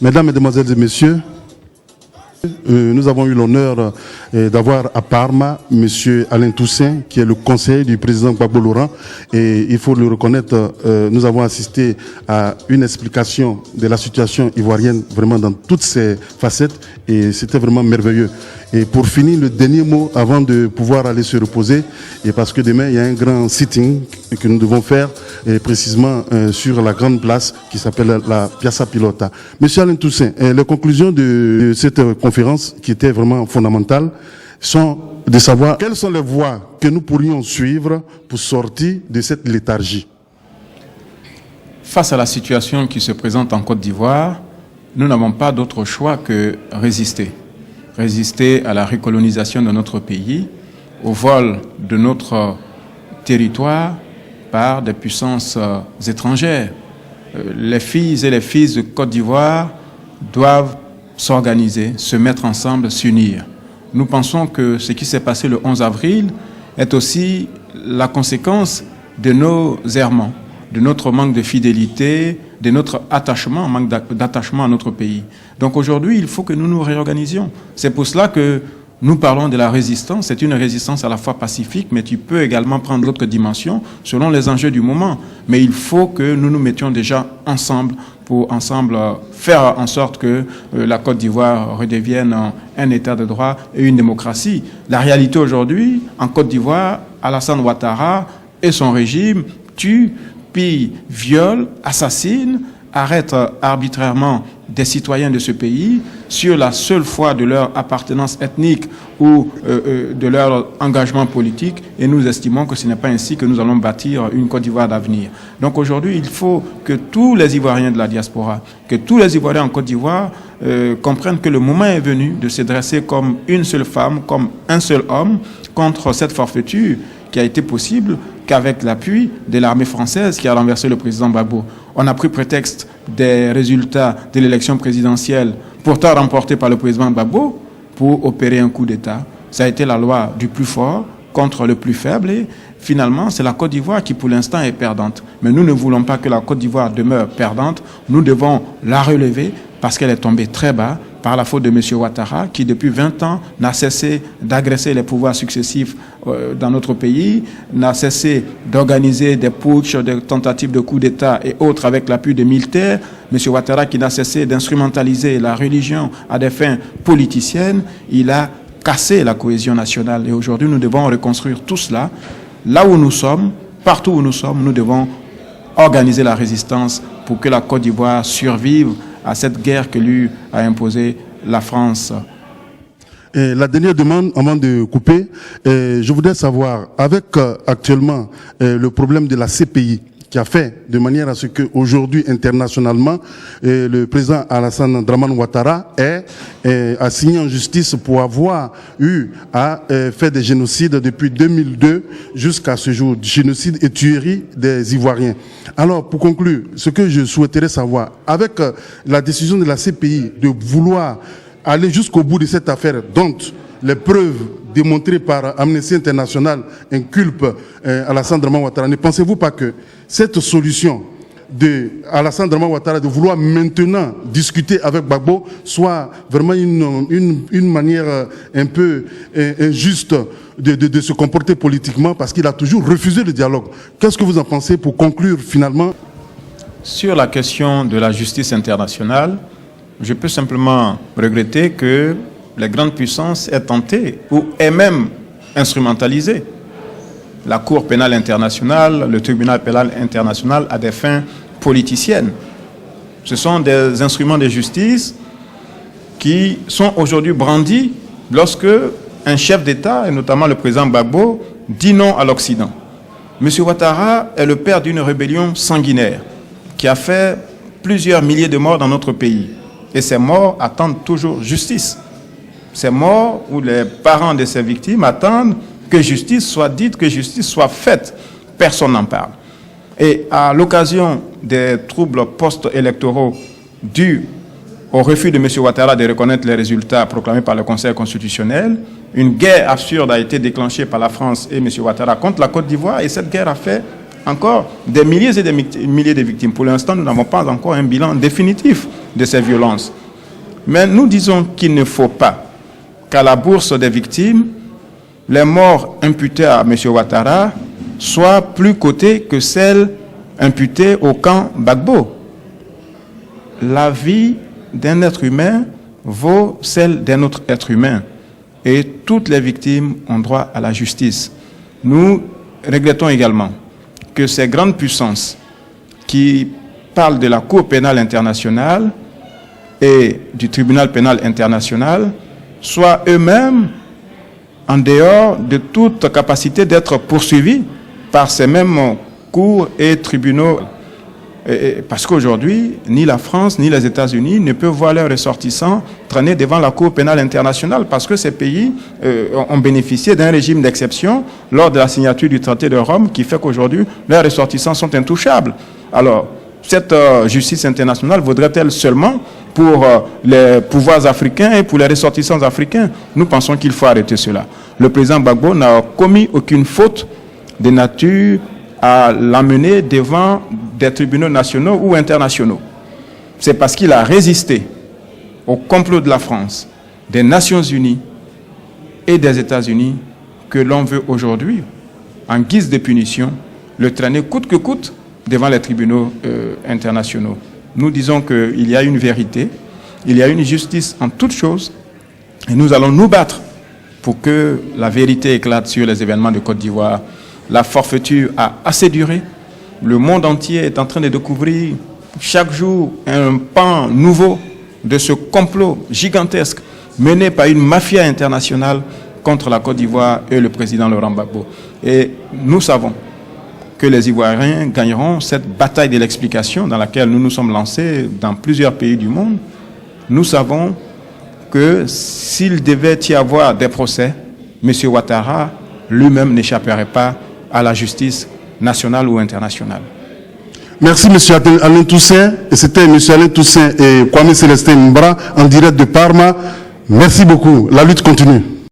Mesdames, Mesdemoiselles et Messieurs, nous avons eu l'honneur d'avoir à Parma M. Alain Toussaint, qui est le conseiller du président Gbagbo Laurent. Et il faut le reconnaître, nous avons assisté à une explication de la situation ivoirienne vraiment dans toutes ses facettes. Et c'était vraiment merveilleux. Et pour finir, le dernier mot avant de pouvoir aller se reposer, et parce que demain il y a un grand sitting que nous devons faire, et précisément sur la grande place qui s'appelle la Piazza Pilota. Monsieur Alain Toussaint, les conclusions de cette conférence qui était vraiment fondamentale sont de savoir quelles sont les voies que nous pourrions suivre pour sortir de cette léthargie. Face à la situation qui se présente en Côte d'Ivoire, nous n'avons pas d'autre choix que résister. Résister à la recolonisation de notre pays, au vol de notre territoire par des puissances étrangères. Les filles et les fils de Côte d'Ivoire doivent s'organiser, se mettre ensemble, s'unir. Nous pensons que ce qui s'est passé le 11 avril est aussi la conséquence de nos errements, de notre manque de fidélité, de notre attachement, manque d'attachement à notre pays. Donc aujourd'hui, il faut que nous nous réorganisions. C'est pour cela que nous parlons de la résistance. C'est une résistance à la fois pacifique, mais tu peux également prendre d'autres dimensions selon les enjeux du moment. Mais il faut que nous nous mettions déjà ensemble pour faire en sorte que la Côte d'Ivoire redevienne un état de droit et une démocratie. La réalité aujourd'hui, en Côte d'Ivoire, Alassane Ouattara et son régime tuent, pillent, violent, assassinent, arrêtent arbitrairement des citoyens de ce pays sur la seule foi de leur appartenance ethnique ou de leur engagement politique, et nous estimons que ce n'est pas ainsi que nous allons bâtir une Côte d'Ivoire d'avenir. Donc aujourd'hui, il faut que tous les Ivoiriens de la diaspora, que tous les Ivoiriens en Côte d'Ivoire comprennent que le moment est venu de se dresser comme une seule femme, comme un seul homme contre cette forfaiture qui a été possible qu'avec l'appui de l'armée française qui a renversé le président Gbagbo. On a pris prétexte des résultats de l'élection présidentielle pourtant remportée par le président Gbagbo pour opérer un coup d'État. Ça a été la loi du plus fort contre le plus faible et finalement c'est la Côte d'Ivoire qui pour l'instant est perdante. Mais nous ne voulons pas que la Côte d'Ivoire demeure perdante, nous devons la relever parce qu'elle est tombée très bas par la faute de M. Ouattara, qui depuis 20 ans n'a cessé d'agresser les pouvoirs successifs dans notre pays, n'a cessé d'organiser des putschs, des tentatives de coup d'État et autres avec l'appui des militaires. M. Ouattara qui n'a cessé d'instrumentaliser la religion à des fins politiciennes, il a cassé la cohésion nationale. Et aujourd'hui, nous devons reconstruire tout cela. Là où nous sommes, partout où nous sommes, nous devons organiser la résistance pour que la Côte d'Ivoire survive à cette guerre que lui a imposée la France. Et la dernière demande, avant de couper, je voudrais savoir, avec actuellement le problème de la CPI, qui a fait de manière à ce qu'aujourd'hui, internationalement, le président Alassane Dramane Ouattara a signé en justice pour avoir eu à faire des génocides depuis 2002 jusqu'à ce jour, génocide et tuerie des Ivoiriens. Alors, pour conclure, ce que je souhaiterais savoir, avec la décision de la CPI de vouloir aller jusqu'au bout de cette affaire, dont les preuves démontrées par Amnesty International inculpent Alassane Dramane Ouattara, ne pensez-vous pas que cette solution de Alassane Dramane Ouattara de vouloir maintenant discuter avec Gbagbo soit vraiment une manière un peu injuste de se comporter politiquement, parce qu'il a toujours refusé le dialogue? Qu'est-ce que vous en pensez pour conclure finalement? Sur la question de la justice internationale, je peux simplement regretter que les grandes puissances aient tenté ou aient même instrumentalisé la Cour pénale internationale, le tribunal pénal international à des fins politiciennes. Ce sont des instruments de justice qui sont aujourd'hui brandis lorsque un chef d'État, et notamment le président Gbagbo, dit non à l'Occident. M. Ouattara est le père d'une rébellion sanguinaire qui a fait plusieurs milliers de morts dans notre pays. Et ces morts attendent toujours justice. Ces morts où les parents de ces victimes attendent que justice soit dite, que justice soit faite. Personne n'en parle. Et à l'occasion des troubles post-électoraux dus au refus de M. Ouattara de reconnaître les résultats proclamés par le Conseil constitutionnel, une guerre absurde a été déclenchée par la France et M. Ouattara contre la Côte d'Ivoire, et cette guerre a fait encore des milliers et des milliers de victimes. Pour l'instant, nous n'avons pas encore un bilan définitif de ces violences. Mais nous disons qu'il ne faut pas qu'à la bourse des victimes, les morts imputées à M. Ouattara soient plus cotées que celles imputées au camp Gbagbo. La vie d'un être humain vaut celle d'un autre être humain. Et toutes les victimes ont droit à la justice. Nous regrettons également que ces grandes puissances qui parlent de la Cour pénale internationale et du tribunal pénal international soient eux-mêmes en dehors de toute capacité d'être poursuivis par ces mêmes cours et tribunaux. Parce qu'aujourd'hui, ni la France ni les États-Unis ne peuvent voir leurs ressortissants traîner devant la Cour pénale internationale parce que ces pays ont bénéficié d'un régime d'exception lors de la signature du traité de Rome qui fait qu'aujourd'hui, leurs ressortissants sont intouchables. Alors, cette justice internationale vaudrait-elle seulement pour les pouvoirs africains et pour les ressortissants africains? Nous pensons qu'il faut arrêter cela. Le président Gbagbo n'a commis aucune faute de nature à l'amener devant des tribunaux nationaux ou internationaux. C'est parce qu'il a résisté au complot de la France, des Nations Unies et des États-Unis que l'on veut aujourd'hui, en guise de punition, le traîner coûte que coûte devant les tribunaux internationaux. Nous disons qu'il y a une vérité, il y a une justice en toutes choses, et nous allons nous battre pour que la vérité éclate sur les événements de Côte d'Ivoire. La forfaiture a assez duré. Le monde entier est en train de découvrir chaque jour un pan nouveau de ce complot gigantesque mené par une mafia internationale contre la Côte d'Ivoire et le président Laurent Gbagbo. Et nous savons que les Ivoiriens gagneront cette bataille de l'explication dans laquelle nous nous sommes lancés dans plusieurs pays du monde. Nous savons que s'il devait y avoir des procès, M. Ouattara lui-même n'échapperait pas à la justice nationale ou internationale. Merci M. Alain Toussaint. Et c'était M. Alain Toussaint et Kwame Célestin Mbra en direct de Parma. Merci beaucoup. La lutte continue.